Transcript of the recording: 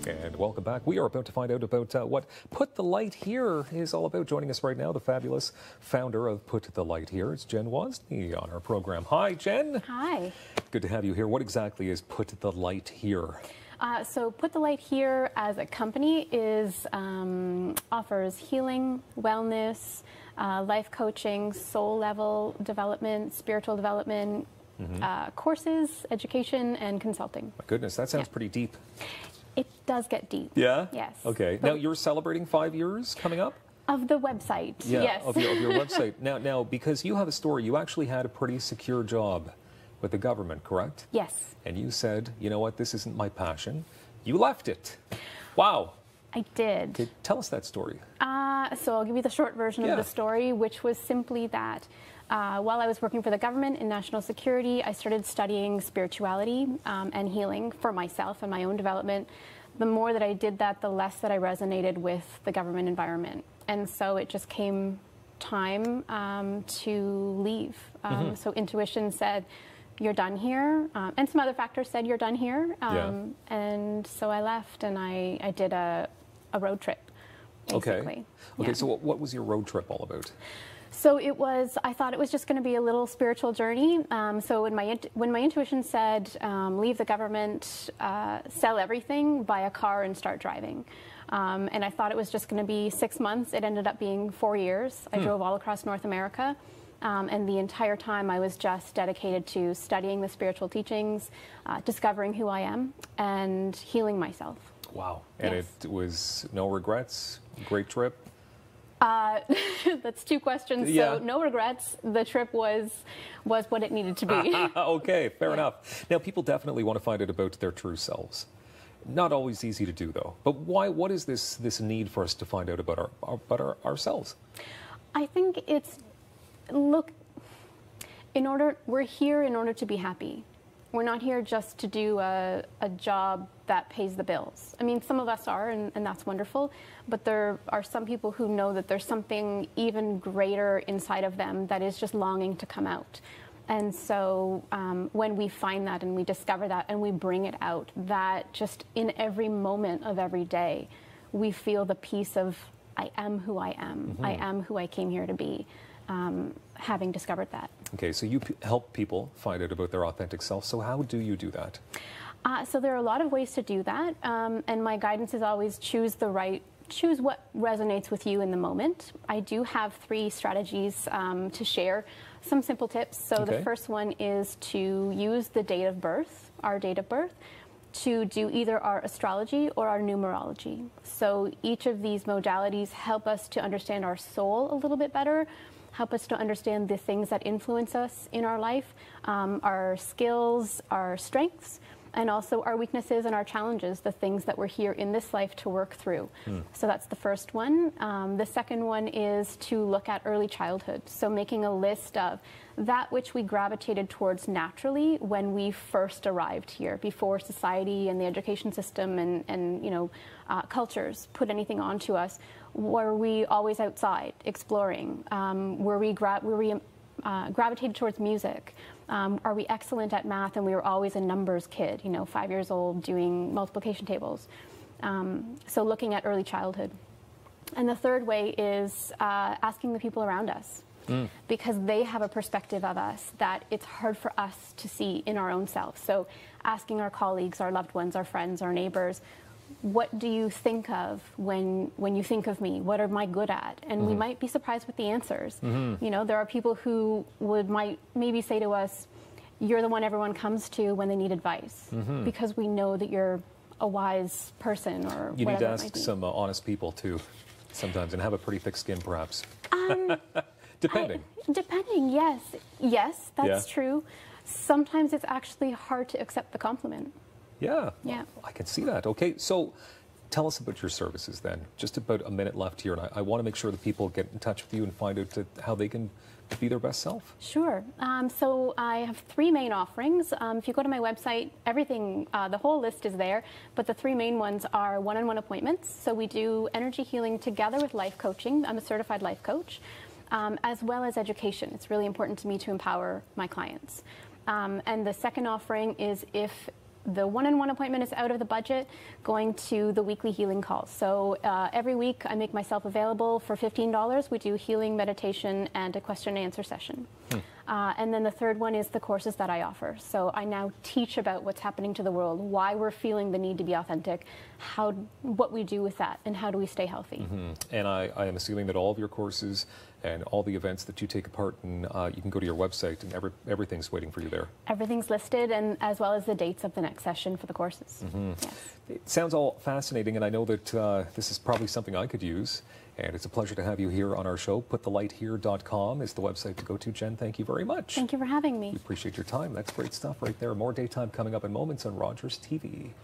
And welcome back. We are about to find out about what Put the Light Here is all about. Joining us right now, the fabulous founder of Put the Light Here. It's Jen Wozny on our program. Hi, Jen. Hi. Good to have you here. What exactly is Put the Light Here? So Put the Light Here as a company is offers healing, wellness, life coaching, soul level development, spiritual development, courses, education, and consulting. My goodness, that sounds pretty deep. It does get deep. Yeah? Yes. Okay. Now, you're celebrating 5 years coming up? Of the website, yeah, yes. Of your website. Now, because you have a story, you actually had a pretty secure job with the government, correct? Yes. And you said, you know what, this isn't my passion. You left it. Wow. I did. Okay, tell us that story. So I'll give you the short version of the story, which was simply that while I was working for the government in national security, I started studying spirituality and healing for myself and my own development. The more that I did that, the less that I resonated with the government environment. And so it just came time to leave. So intuition said, you're done here. And some other factors said, you're done here. And so I left and I did a road trip, basically. Okay, so what was your road trip all about? So it was, I thought it was just going to be a little spiritual journey. So when my intuition said, leave the government, sell everything, buy a car and start driving. And I thought it was just going to be 6 months. It ended up being 4 years. I drove all across North America. And the entire time I was just dedicated to studying the spiritual teachings, discovering who I am, and healing myself. Wow. And it was no regrets, great trip? That's two questions. So no regrets. The trip was what it needed to be. Okay, fair enough. Now, people definitely want to find out about their true selves. Not always easy to do, though. But why? What is this need for us to find out about ourselves? I think it's, look, we're here in order to be happy. We're not here just to do a job that pays the bills. I mean, some of us are, and that's wonderful, but there are some people who know that there's something even greater inside of them that is just longing to come out. And so when we find that and we discover that and we bring it out, that just in every moment of every day, we feel the peace of, I am who I am. I am who I came here to be. Having discovered that. Okay, so you help people find out about their authentic self. So how do you do that? So there are a lot of ways to do that, and my guidance is always choose what resonates with you in the moment. I do have 3 strategies to share, some simple tips. So the first one is to use the date of birth, our date of birth, to do either our astrology or our numerology. So each of these modalities help us to understand our soul a little bit better, help us to understand the things that influence us in our life, our skills, our strengths, and also our weaknesses and our challenges, the things that we're here in this life to work through. So that's the first one. The second one is to look at early childhood. So making a list of that which we gravitated towards naturally when we first arrived here, before society and the education system and you know, cultures put anything onto us. Were we always outside exploring? Were we gravitated towards music? Are we excellent at math and we were always a numbers kid, you know, 5 years old doing multiplication tables? So looking at early childhood. And the third way is asking the people around us, because they have a perspective of us that it's hard for us to see in our own self. So asking our colleagues, our loved ones, our friends, our neighbors, what do you think of when you think of me? What am I good at? And we might be surprised with the answers. You know, there are people who might maybe say to us, you're the one everyone comes to when they need advice, because we know that you're a wise person, or you need to ask some honest people too sometimes, and have a pretty thick skin perhaps. Depending, yes, that's true. Sometimes it's actually hard to accept the compliment. Yeah, I can see that. Okay, so tell us about your services then. Just about a minute left here, and I want to make sure that people get in touch with you and find out how they can be their best self. Sure. So I have 3 main offerings. If you go to my website, everything, the whole list is there, but the 3 main ones are one-on-one appointments. So we do energy healing together with life coaching. I'm a certified life coach, as well as education. It's really important to me to empower my clients. And the second offering is if the one-on-one appointment is out of the budget, going to the weekly healing calls. So every week I make myself available for $15. We do healing, meditation, and a question and answer session. And then the third one is the courses that I offer. So I now teach about what's happening to the world, why we're feeling the need to be authentic, what we do with that, and how do we stay healthy. And I am assuming that all of your courses and all the events that you take part in, you can go to your website and everything's waiting for you there. Everything's listed, and as well as the dates of the next session for the courses. Yes. It sounds all fascinating, and I know that this is probably something I could use. And it's a pleasure to have you here on our show. PutTheLightHere.com is the website to go to. Jen, thank you very much. Thank you for having me. We appreciate your time. That's great stuff right there. More daytime coming up in moments on Rogers TV.